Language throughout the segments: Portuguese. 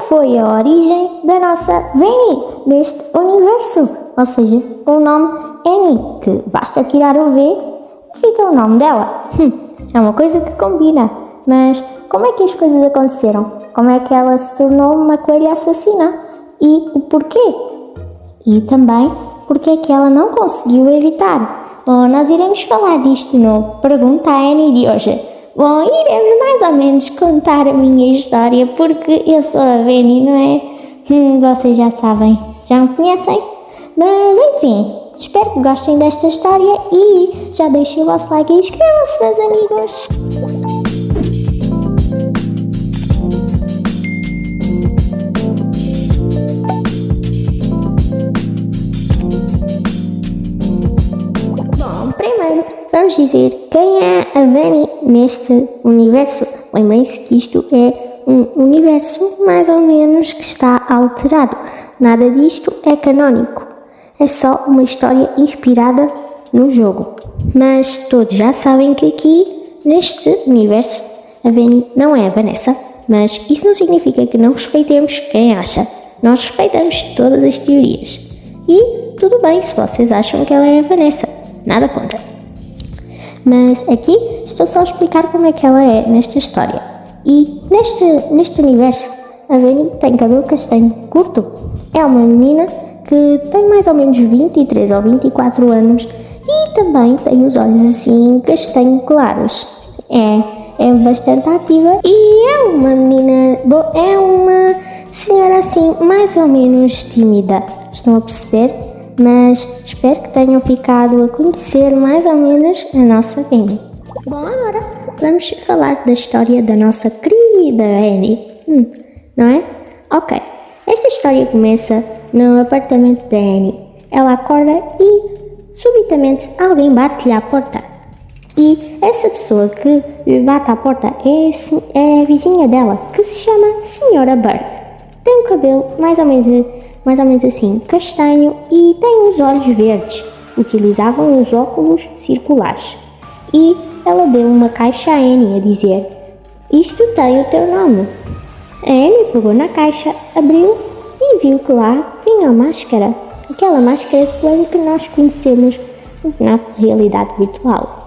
foi a origem da nossa Veni neste universo, ou seja, o nome Annie, que basta tirar o V e fica o nome dela. É uma coisa que combina, mas como é que as coisas aconteceram? Como é que ela se tornou uma coelha assassina? E o porquê? E também, porque é que ela não conseguiu evitar? Bom, nós iremos falar disto no Pergunta a Annie de hoje. Bom, iremos mais ou menos contar a minha história, porque eu sou a Veni, não é? Vocês já sabem, já me conhecem? Mas enfim, espero que gostem desta história e já deixem o vosso like e inscrevam-se, meus amigos! Bom, primeiro vamos dizer quem é a Veni neste universo. Lembrem-se que isto é um universo mais ou menos que está alterado. Nada disto é canónico. É só uma história inspirada no jogo. Mas todos já sabem que aqui, neste universo, a Veni não é a Vanessa. Mas isso não significa que não respeitemos quem acha. Nós respeitamos todas as teorias. E tudo bem se vocês acham que ela é a Vanessa. Nada contra. Mas aqui estou só a explicar como é que ela é nesta história. E neste universo, a Veni tem cabelo castanho curto. É uma menina que tem mais ou menos 23 ou 24 anos e também tem os olhos assim castanho claros. É bastante ativa e é uma menina, é uma senhora assim mais ou menos tímida. Estão a perceber? Mas espero que tenham ficado a conhecer mais ou menos a nossa Veni. Bom, agora vamos falar da história da nossa querida Annie, não é? Ok, esta história começa no apartamento da Annie. Ela acorda e subitamente alguém bate-lhe à porta. E essa pessoa que lhe bate à porta é a vizinha dela, que se chama Senhora Bird. Tem um cabelo mais ou menos assim, castanho, e tem os olhos verdes. Utilizavam os óculos circulares. E ela deu uma caixa a Annie a dizer: "Isto tem o teu nome." A Annie pegou na caixa, abriu e viu que lá tinha a máscara. Aquela máscara de coelho que nós conhecemos na realidade virtual.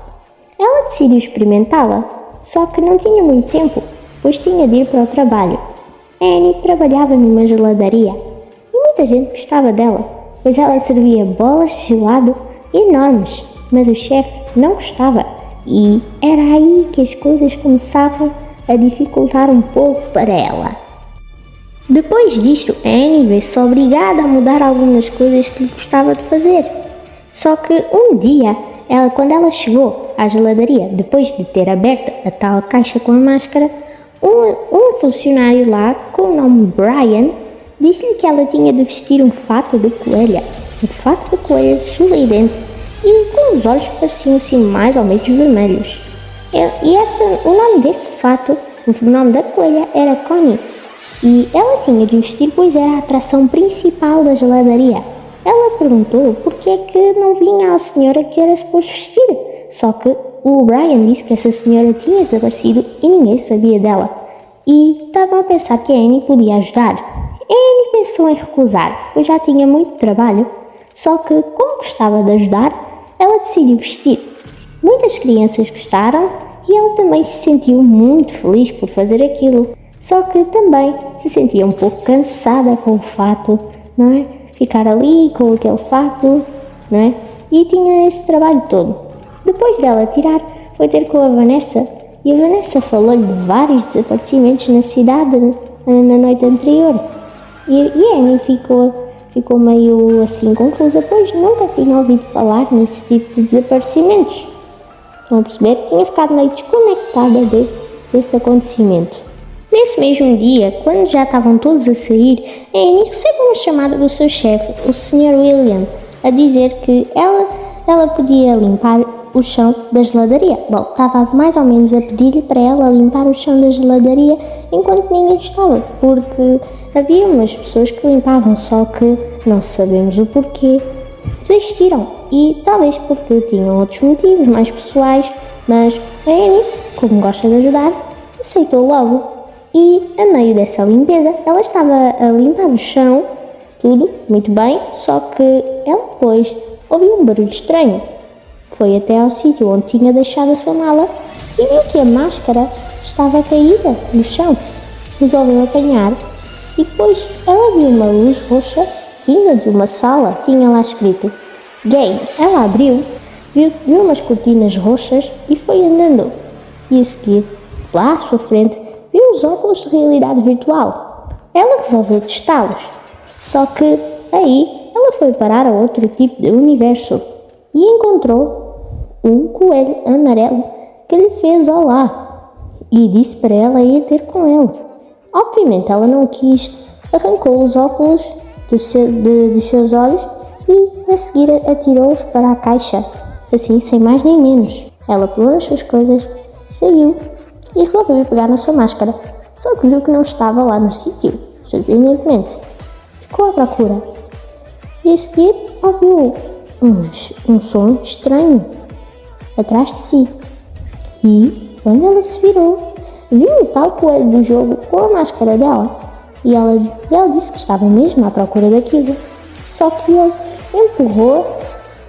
Ela decidiu experimentá-la, só que não tinha muito tempo, pois tinha de ir para o trabalho. A Annie trabalhava numa geladaria. Muita gente gostava dela, pois ela servia bolas de gelado enormes, mas o chefe não gostava e era aí que as coisas começavam a dificultar um pouco para ela. Depois disto, a Annie vê-se obrigada a mudar algumas coisas que gostava de fazer. Só que um dia, quando ela chegou à geladaria, depois de ter aberto a tal caixa com a máscara, um funcionário lá, com o nome Brian, disse-lhe que ela tinha de vestir um fato de coelha. Um fato de coelha sorridente e com os olhos pareciam assim mais ou menos vermelhos. O nome desse fato, o nome da coelha, era Connie. E ela tinha de vestir, pois era a atração principal da geladaria. Ela perguntou porque é que não vinha a senhora que era suposto vestir. Só que o Brian disse que essa senhora tinha desaparecido e ninguém sabia dela. E estavam a pensar que a Annie podia ajudar. A Annie pensou em recusar, pois já tinha muito trabalho. Só que, como gostava de ajudar, ela decidiu vestir. Muitas crianças gostaram e ela também se sentiu muito feliz por fazer aquilo. Só que também se sentia um pouco cansada com o fato, não é? Ficar ali com aquele fato, não é? E tinha esse trabalho todo. Depois dela tirar, foi ter com a Vanessa. E a Vanessa falou-lhe de vários desaparecimentos na cidade na noite anterior. E a Annie ficou meio assim confusa, pois nunca tinha ouvido falar nesse tipo de desaparecimentos. Estão a perceber? Tinha ficado meio desconectada desse acontecimento. Nesse mesmo dia, quando já estavam todos a sair, a Annie recebe uma chamada do seu chefe, o Sr. William, a dizer que ela podia limpar o chão da geladaria. Bom, estava mais ou menos a pedir-lhe para ela limpar o chão da geladaria enquanto ninguém estava, porque havia umas pessoas que limpavam, só que não sabemos o porquê, desistiram. E talvez porque tinham outros motivos mais pessoais, mas a Annie, como gosta de ajudar, aceitou logo. E, a meio dessa limpeza, ela estava a limpar o chão, tudo muito bem, só que ela depois ouviu um barulho estranho. Foi até ao sítio onde tinha deixado a sua mala e viu que a máscara estava caída no chão. Resolveu apanhar e depois ela viu uma luz roxa vinda de uma sala, tinha lá escrito Games. Ela abriu, viu umas cortinas roxas e foi andando. E a seguir, lá à sua frente, viu os óculos de realidade virtual. Ela resolveu testá-los. Só que aí ela foi parar a outro tipo de universo e encontrou um coelho amarelo que lhe fez olá e disse para ela ir ter com ele. Obviamente ela não quis, arrancou os óculos dos seus olhos e a seguir atirou-os para a caixa, assim sem mais nem menos. Ela pegou nas suas coisas, saiu e resolveu ir pegar na sua máscara, só que viu que não estava lá no sítio, surpreendentemente. Ficou à procura e a seguir ouviu um som estranho atrás de si. E, quando ela se virou, viu o tal coelho do jogo com a máscara dela. E ela disse que estava mesmo à procura daquilo. Só que ele empurrou,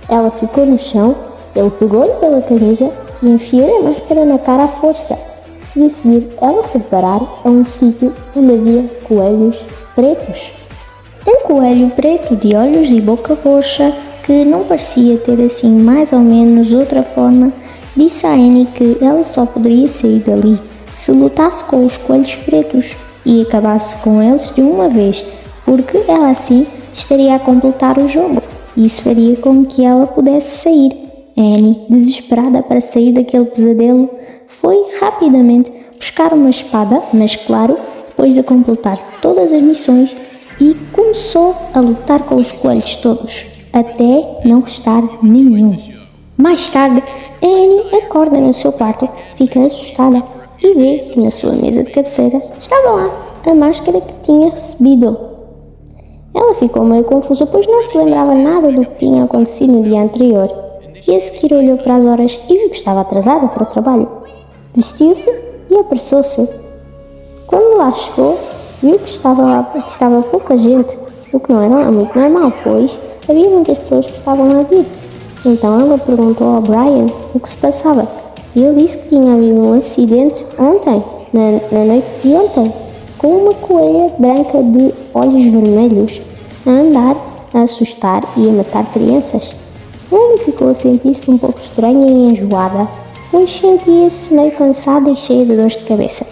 ela ficou no chão, ele pegou-lhe pela camisa e enfiou a máscara na cara à força. E a seguir, ela foi parar a um sítio onde havia coelhos pretos. Um coelho preto de olhos e boca roxa, que não parecia ter assim mais ou menos outra forma, disse a Annie que ela só poderia sair dali se lutasse com os coelhos pretos e acabasse com eles de uma vez, porque ela assim estaria a completar o jogo. Isso faria com que ela pudesse sair. Annie, desesperada para sair daquele pesadelo, foi rapidamente buscar uma espada, mas claro, depois de completar todas as missões, e começou a lutar com os coelhos todos, até não restar nenhum. Mais tarde, Annie acorda no seu quarto, fica assustada e vê que na sua mesa de cabeceira estava lá a máscara que tinha recebido. Ela ficou meio confusa, pois não se lembrava nada do que tinha acontecido no dia anterior, e a seguir olhou para as horas e viu que estava atrasada para o trabalho. Vestiu-se e apressou-se. Quando lá chegou, viu que estava pouca gente, o que não era muito normal, pois havia muitas pessoas que estavam a vir. Então ela perguntou ao Brian o que se passava, e ele disse que tinha havido um acidente ontem, na noite de ontem, com uma coelha branca de olhos vermelhos a andar, a assustar e a matar crianças. Annie ficou a sentir-se um pouco estranha e enjoada, pois sentia-se meio cansada e cheia de dores de cabeça.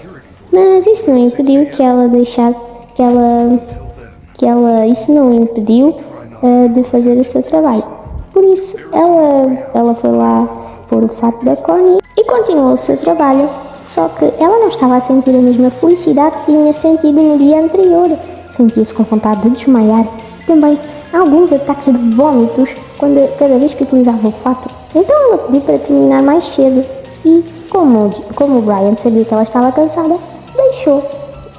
Mas isso não impediu isso não impediu de fazer o seu trabalho. Por isso, ela foi lá pôr o fato da Connie e continuou o seu trabalho. Só que ela não estava a sentir a mesma felicidade que tinha sentido no dia anterior. Sentia-se com vontade de desmaiar e também alguns ataques de vômitos cada vez que utilizava o fato. Então ela pediu para terminar mais cedo e, como o Brian sabia que ela estava cansada, deixou.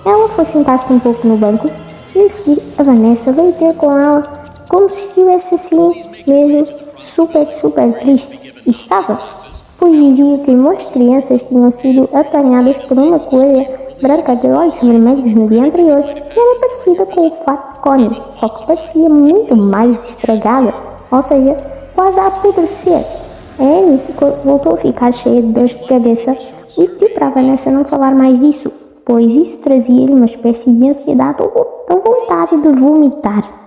Ela foi sentar-se um pouco no banco e a seguir a Vanessa veio ter com ela como se estivesse assim mesmo super triste. E estava, pois dizia que muitas crianças tinham sido apanhadas por uma coelha branca de olhos vermelhos no dia anterior, que era parecida com o fato de Connie, só que parecia muito mais estragada, ou seja, quase a apodrecer. A Annie voltou a ficar cheia de dores de cabeça e pediu para a Vanessa não falar mais disso, pois isso trazia-lhe uma espécie de ansiedade ou vontade de vomitar.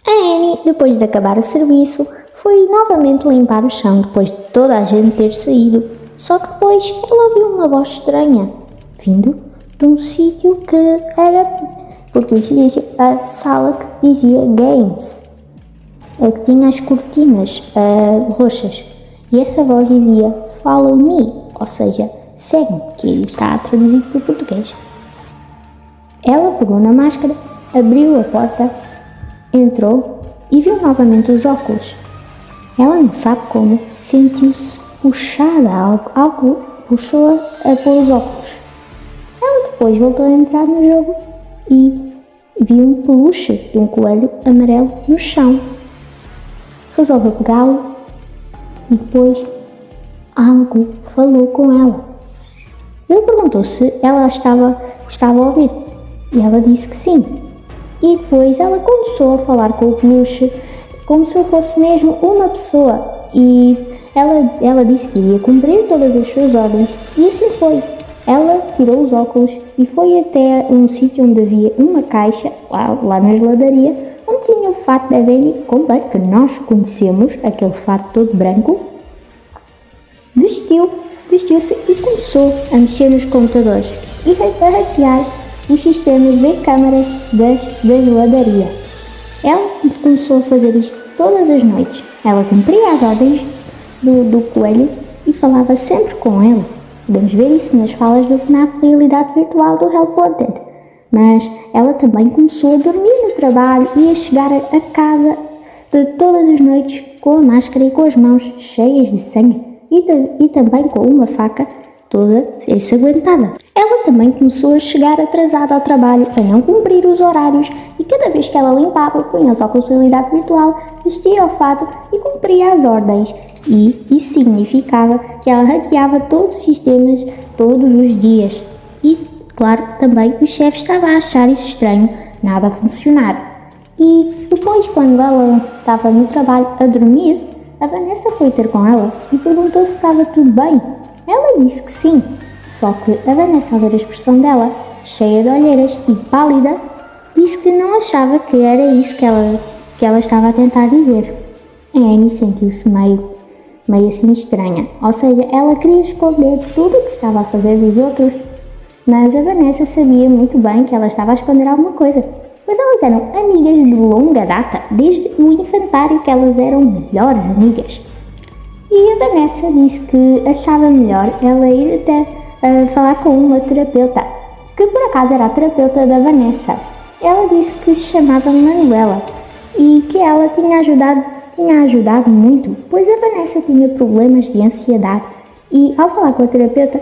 A Annie, depois de acabar o serviço, foi novamente limpar o chão depois de toda a gente ter saído, só que depois ela ouviu uma voz estranha, vindo de um sítio que era, por coincidência, a sala que dizia Games, a que tinha as cortinas roxas, e essa voz dizia Follow me, ou seja, segue-me, que está traduzido para o português. Ela pegou na máscara, abriu a porta, entrou e viu novamente os óculos. Ela não sabe como, sentiu-se puxada, algo puxou-a a pôr os óculos. Ela depois voltou a entrar no jogo e viu um peluche de um coelho amarelo no chão. Resolveu pegá-lo e depois algo falou com ela. Ele perguntou se ela estava a ouvir e ela disse que sim. E depois ela começou a falar com o peluche como se eu fosse mesmo uma pessoa e ela disse que iria cumprir todas as suas ordens e assim foi. Ela tirou os óculos e foi até um sítio onde havia uma caixa, lá na geladaria, onde tinha o fato da Benny completo, que nós conhecemos, aquele fato todo branco. Vestiu-se e começou a mexer nos computadores e a hackear os sistemas das câmaras da geladaria. Ela começou a fazer isto todas as noites. Ela cumpria as ordens do coelho e falava sempre com ele. Podemos ver isso nas falas do FNAF Realidade Virtual do Help Wanted. Mas ela também começou a dormir no trabalho e a chegar a casa de todas as noites com a máscara e com as mãos cheias de sangue e também com uma faca toda ensanguentada. Ela também começou a chegar atrasada ao trabalho, a não cumprir os horários e cada vez que ela limpava, punha os óculos de realidade virtual, vestia o fato e cumpria as ordens. E isso significava que ela hackeava todos os sistemas todos os dias. E, claro, também o chefe estava a achar isso estranho, nada a funcionar. E depois, quando ela estava no trabalho a dormir, a Vanessa foi ter com ela e perguntou se estava tudo bem. Ela disse que sim, só que a Vanessa, ao ver a expressão dela, cheia de olheiras e pálida, disse que não achava que era isso que ela estava a tentar dizer. A Annie sentiu-se meio assim estranha, ou seja, ela queria esconder tudo o que estava a fazer dos outros, mas a Vanessa sabia muito bem que ela estava a esconder alguma coisa, pois elas eram amigas de longa data, desde o infantário que elas eram melhores amigas. E a Vanessa disse que achava melhor ela ir até falar com uma terapeuta, que por acaso era a terapeuta da Vanessa. Ela disse que se chamava Manuela e que ela tinha ajudado muito, pois a Vanessa tinha problemas de ansiedade e ao falar com a terapeuta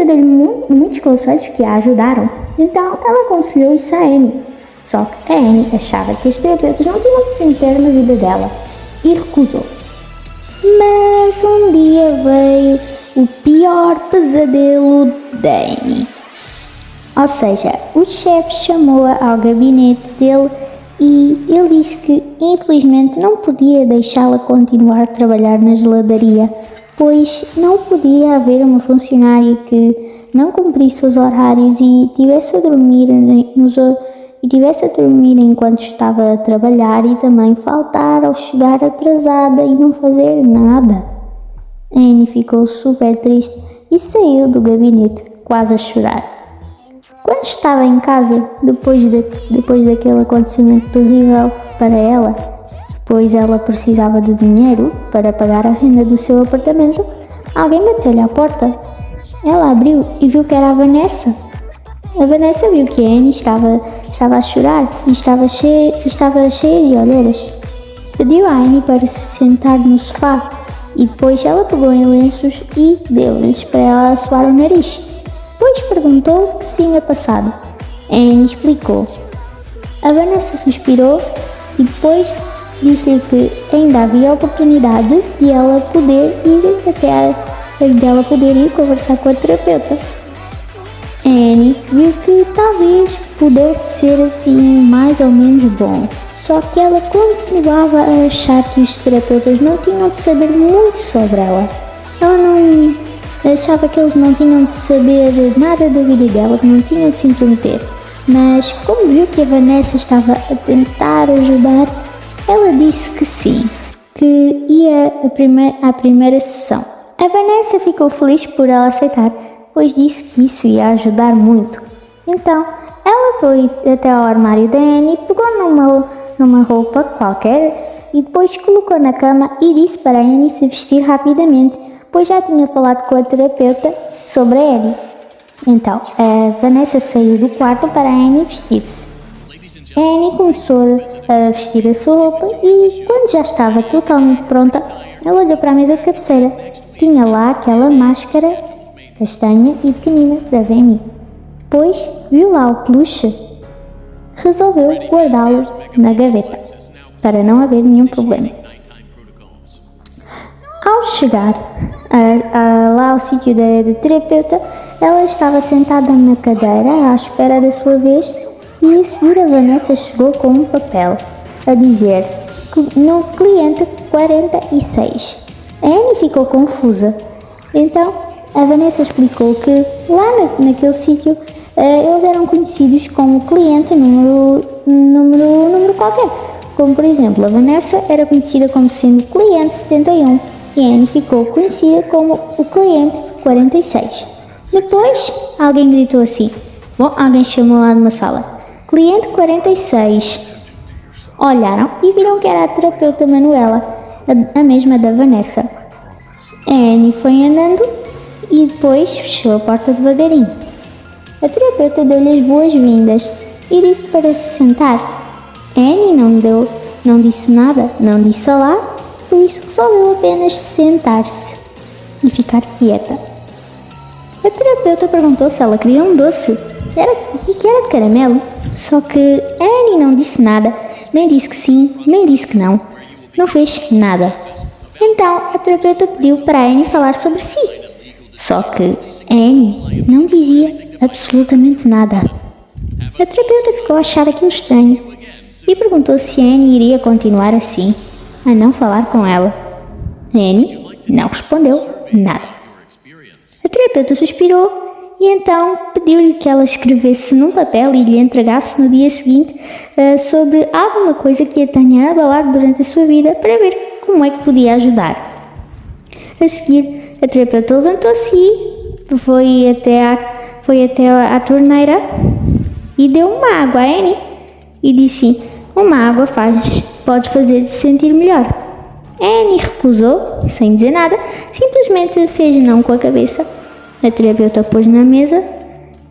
deu-lhe muitos conselhos que a ajudaram. Então ela aconselhou isso a Annie. Só que a Annie achava que as terapeutas não tinham de se meter na vida dela e recusou. Mas um dia veio o pior pesadelo da Annie. Ou seja, o chefe chamou-a ao gabinete dele e ele disse que infelizmente não podia deixá-la continuar a trabalhar na geladaria, pois não podia haver uma funcionária que não cumprisse os horários e tivesse a dormir enquanto estava a trabalhar e também faltar ao chegar atrasada e não fazer nada. A Annie ficou super triste e saiu do gabinete quase a chorar. Quando estava em casa, depois daquele acontecimento terrível para ela, pois ela precisava de dinheiro para pagar a renda do seu apartamento, alguém bateu-lhe à porta. Ela abriu e viu que era a Vanessa. A Vanessa viu que a Annie estava a chorar e estava cheia de olheiras. Pediu a Annie para se sentar no sofá e depois ela pegou em lenços e deu-lhes para ela assoar o nariz. Depois perguntou o que se tinha passado. A Annie explicou. A Vanessa suspirou e depois disse que ainda havia oportunidade de ela poder ir conversar com a terapeuta. A Annie viu que talvez pudesse ser assim mais ou menos bom, só que ela continuava a achar que os terapeutas não tinham de saber muito sobre ela. Ela não achava que eles não tinham de saber nada da vida dela, que não tinham de se intrometer. Mas como viu que a Vanessa estava a tentar ajudar, ela disse que sim, que ia à primeira sessão. A Vanessa ficou feliz por ela aceitar, pois disse que isso ia ajudar muito. Então, ela foi até ao armário da Annie, pegou numa roupa qualquer e depois colocou na cama e disse para a Annie se vestir rapidamente, pois já tinha falado com a terapeuta sobre a Annie. Então, a Vanessa saiu do quarto para a Annie vestir-se. A Annie começou a vestir a sua roupa e, quando já estava totalmente pronta, ela olhou para a mesa de cabeceira. Tinha lá aquela máscara castanha e pequenina da Annie. Depois, viu lá o peluche. Resolveu guardá-lo na gaveta, para não haver nenhum problema. Ao chegar lá ao sítio da terapeuta, ela estava sentada na cadeira à espera da sua vez e a seguir a Vanessa chegou com um papel a dizer que no cliente 46. A Annie ficou confusa. Então a Vanessa explicou que lá naquele sítio eles eram conhecidos como cliente número qualquer. Como por exemplo, a Vanessa era conhecida como sendo cliente 71 e a Annie ficou conhecida como o cliente 46. Depois alguém gritou assim, alguém chamou lá numa sala, cliente 46. Olharam e viram que era a terapeuta Manuela, a mesma da Vanessa. A Annie foi andando e depois fechou a porta devagarinho. A terapeuta deu-lhe as boas-vindas e disse para se sentar. Annie não disse nada, não disse olá, por isso resolveu apenas sentar-se e ficar quieta. A terapeuta perguntou se ela queria um doce e que era de caramelo, só que a Annie não disse nada, nem disse que sim, nem disse que não. Não fez nada. Então a terapeuta pediu para a Annie falar sobre si, só que a Annie não dizia absolutamente nada. A terapeuta ficou a achar aquilo estranho e perguntou se a Annie iria continuar assim, a não falar com ela. A Annie não respondeu nada. A terapeuta suspirou e então pediu-lhe que ela escrevesse num papel e lhe entregasse no dia seguinte sobre alguma coisa que a tenha abalado durante a sua vida para ver como é que podia ajudar. A seguir, a terapeuta levantou-se e foi até à torneira e deu uma água a Annie e disse: uma água pode fazer-te sentir melhor. A Annie recusou, sem dizer nada, simplesmente fez não com a cabeça. A terapeuta pôs na mesa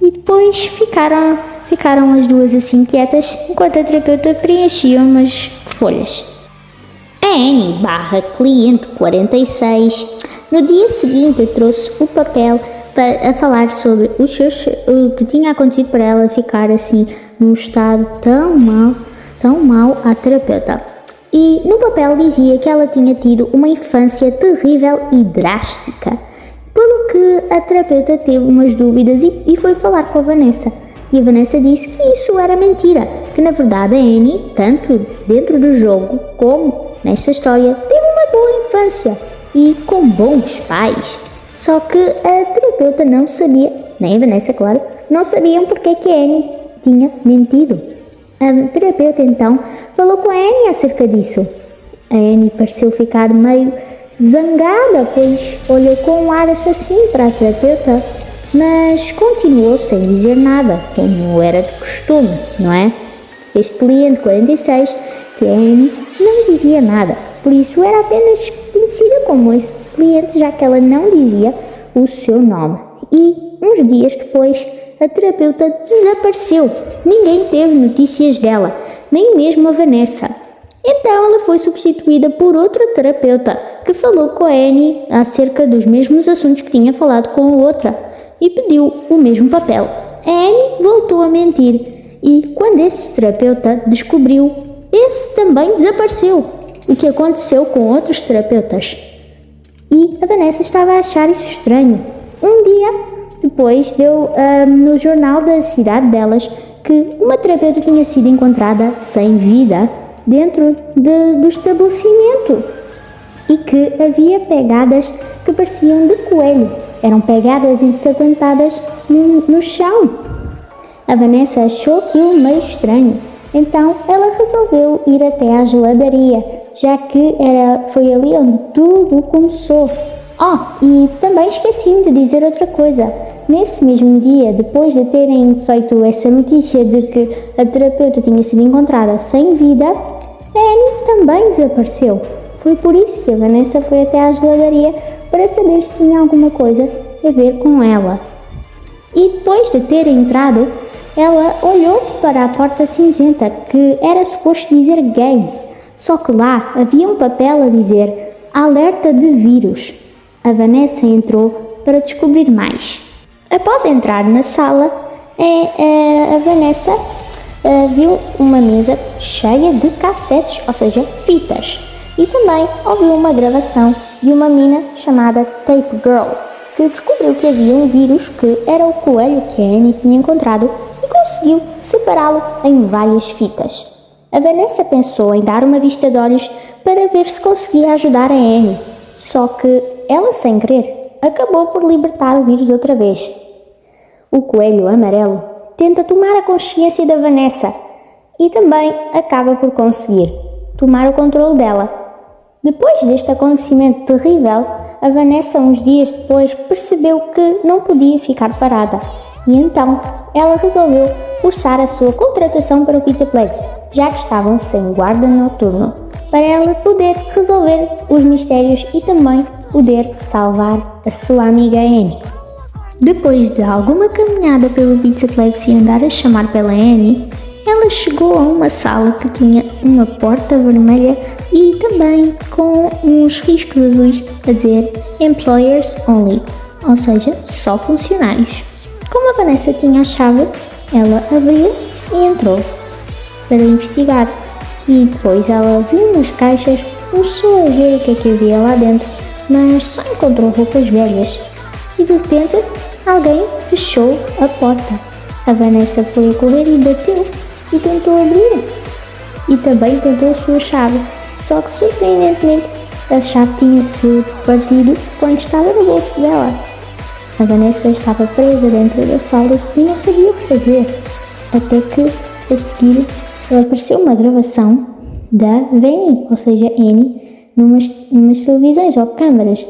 e depois ficaram as duas assim quietas enquanto a terapeuta preenchia umas folhas. A Annie /cliente 46 no dia seguinte trouxe o papel a falar sobre o que tinha acontecido para ela ficar assim num estado tão mal à terapeuta. E no papel dizia que ela tinha tido uma infância terrível e drástica, pelo que a terapeuta teve umas dúvidas e foi falar com a Vanessa. E a Vanessa disse que isso era mentira, que na verdade a Annie, tanto dentro do jogo como nesta história, teve uma boa infância e com bons pais. Só que a terapeuta não sabia, nem a Vanessa, claro, não sabiam porque que a Annie tinha mentido. A terapeuta então falou com a Annie acerca disso. A Annie pareceu ficar meio zangada, pois olhou com um ar assassino para a terapeuta, mas continuou sem dizer nada, como era de costume, não é? Este cliente 46, que a Annie não dizia nada, por isso era apenas conhecida como esse cliente, já que ela não dizia o seu nome. E uns dias depois, a terapeuta desapareceu. Ninguém teve notícias dela, nem mesmo a Vanessa. Então ela foi substituída por outra terapeuta que falou com a Annie acerca dos mesmos assuntos que tinha falado com a outra e pediu o mesmo papel. A Annie voltou a mentir e quando esse terapeuta descobriu, esse também desapareceu, o que aconteceu com outros terapeutas. E a Vanessa estava a achar isso estranho. Um dia depois deu no jornal da cidade delas que uma terapeuta tinha sido encontrada sem vida dentro do estabelecimento e que havia pegadas que pareciam de coelho. Eram pegadas ensanguentadas no chão. A Vanessa achou aquilo meio estranho, então ela resolveu ir até à geladaria, já que foi ali onde tudo começou. E também esqueci-me de dizer outra coisa. Nesse mesmo dia, depois de terem feito essa notícia de que a terapeuta tinha sido encontrada sem vida, a Annie também desapareceu. Foi por isso que a Vanessa foi até à geladaria para saber se tinha alguma coisa a ver com ela. E depois de ter entrado, ela olhou para a porta cinzenta que era suposto dizer Games, só que lá havia um papel a dizer Alerta de Vírus. A Vanessa entrou para descobrir mais. Após entrar na sala, a Vanessa viu uma mesa cheia de cassetes, ou seja, fitas, e também ouviu uma gravação de uma mina chamada Tape Girl, que descobriu que havia um vírus que era o coelho que a Annie tinha encontrado e conseguiu separá-lo em várias fitas. A Vanessa pensou em dar uma vista de olhos para ver se conseguia ajudar a Annie, só que ela, sem querer, acabou por libertar o vírus outra vez. O coelho amarelo tenta tomar a consciência da Vanessa e também acaba por conseguir tomar o controle dela. Depois deste acontecimento terrível, a Vanessa, uns dias depois, percebeu que não podia ficar parada e então ela resolveu forçar a sua contratação para o Pizzaplex, já que estavam sem guarda noturno, para ela poder resolver os mistérios e também poder salvar a sua amiga Annie. Depois de alguma caminhada pelo Pizzaplex e andar a chamar pela Annie, ela chegou a uma sala que tinha uma porta vermelha e também com uns riscos azuis a dizer Employers Only, ou seja, só funcionários. Como a Vanessa tinha a chave, ela abriu e entrou para investigar e depois ela viu nas caixas, começou a ver o que é que havia lá dentro, mas só encontrou roupas velhas e de repente alguém fechou a porta. A Vanessa foi a correr e bateu e tentou abrir. E também tentou a sua chave, só que surpreendentemente a chave tinha-se partido quando estava no bolso dela. A Vanessa estava presa dentro da sala e não sabia o que fazer, até que a seguir apareceu uma gravação da Vanny, ou seja, Annie, numas televisões ou câmaras,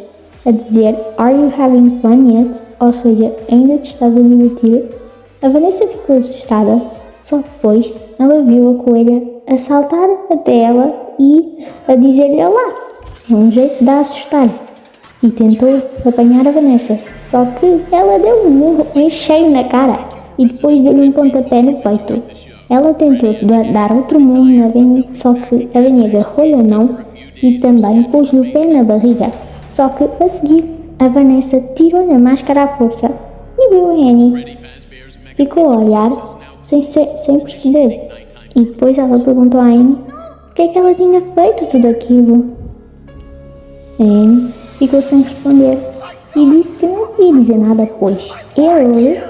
a dizer Are you having fun yet? Ou seja, ainda te estás a divertir? A Vanessa ficou assustada, só depois ela viu a coelha a saltar até ela e a dizer-lhe olá, um jeito de a assustar, e tentou apanhar a Vanessa, só que ela deu um murro em cheio na cara e depois deu-lhe um pontapé no peito. Ela tentou dar outro murro na Vanny, só que a Vanny agarrou-lhe a mão e também pôs-lhe o pé na barriga, só que a seguir a Vanessa tirou-lhe a máscara à força e viu a Annie. Ficou a olhar sem perceber e depois ela perguntou à Annie o que é que ela tinha feito tudo aquilo. A Annie ficou sem responder e disse que não ia dizer nada, pois ele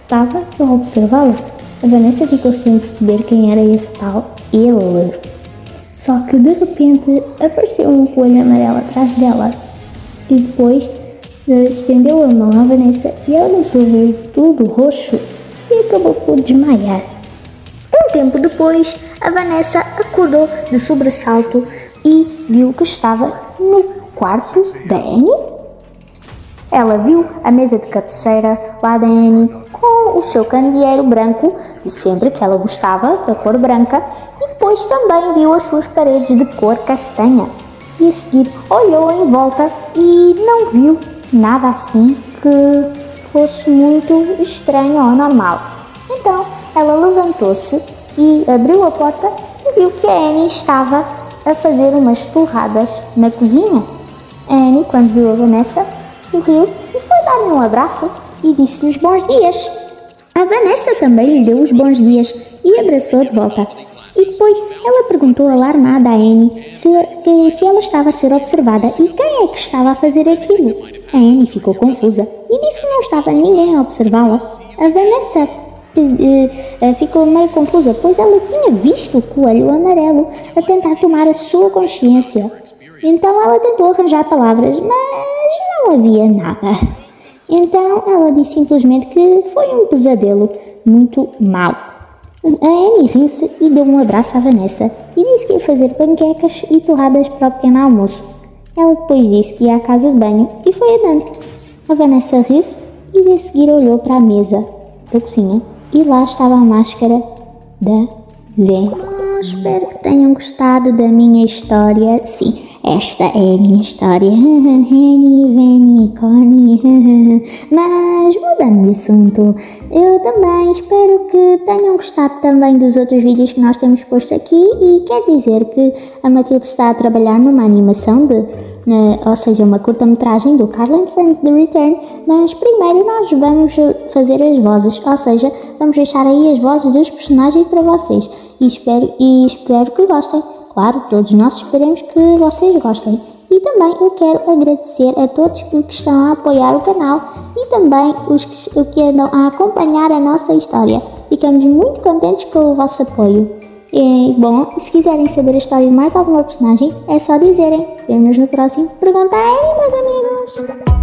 estava a observá-la. A Vanessa ficou sem perceber quem era esse tal ele. Só que de repente apareceu um coelho amarelo atrás dela e depois estendeu a mão à Vanessa e ela começou a ver tudo roxo e acabou por desmaiar. Um tempo depois, a Vanessa acordou de sobressalto e viu que estava no quarto da Annie. Ela viu a mesa de cabeceira lá da Annie com o seu candeeiro branco, de sempre que ela gostava da cor branca, e depois também viu as suas paredes de cor castanha. E a seguir olhou em volta e não viu nada assim que fosse muito estranho ou anormal. Então ela levantou-se e abriu a porta e viu que a Annie estava a fazer umas torradas na cozinha. A Annie, quando viu a Vanessa, sorriu e foi dar-lhe um abraço e disse-lhe os bons dias. A Vanessa também lhe deu os bons dias e abraçou de volta. E depois ela perguntou alarmada à Annie se ela estava a ser observada e quem é que estava a fazer aquilo. A Annie ficou confusa e disse que não estava ninguém a observá-la. A Vanessa ficou meio confusa, pois ela tinha visto o coelho amarelo a tentar tomar a sua consciência. Então ela tentou arranjar palavras, mas não havia nada. Então ela disse simplesmente que foi um pesadelo muito mau. A Annie riu-se e deu um abraço à Vanessa e disse que ia fazer panquecas e torradas para o pequeno almoço. Ela depois disse que ia à casa de banho e foi andando. A Vanessa riu-se e de seguir olhou para a mesa da cozinha e lá estava a máscara da Vanny. Espero que tenham gostado da minha história. Sim, esta é a minha história. Annie, Vanny, Connie. Mas mudando de assunto, eu também espero que tenham gostado também dos outros vídeos que nós temos posto aqui e quer dizer que a Matilde está a trabalhar numa animação ou seja, uma curta-metragem do Carl and Friends The Return, mas primeiro nós vamos fazer as vozes, ou seja, vamos deixar aí as vozes dos personagens para vocês e espero que gostem. Claro, todos nós esperemos que vocês gostem. E também eu quero agradecer a todos que estão a apoiar o canal e também os que andam a acompanhar a nossa história. Ficamos muito contentes com o vosso apoio. E, bom, se quiserem saber a história de mais alguma personagem, é só dizerem. Vemo-nos no próximo Pergunta a ele, meus amigos!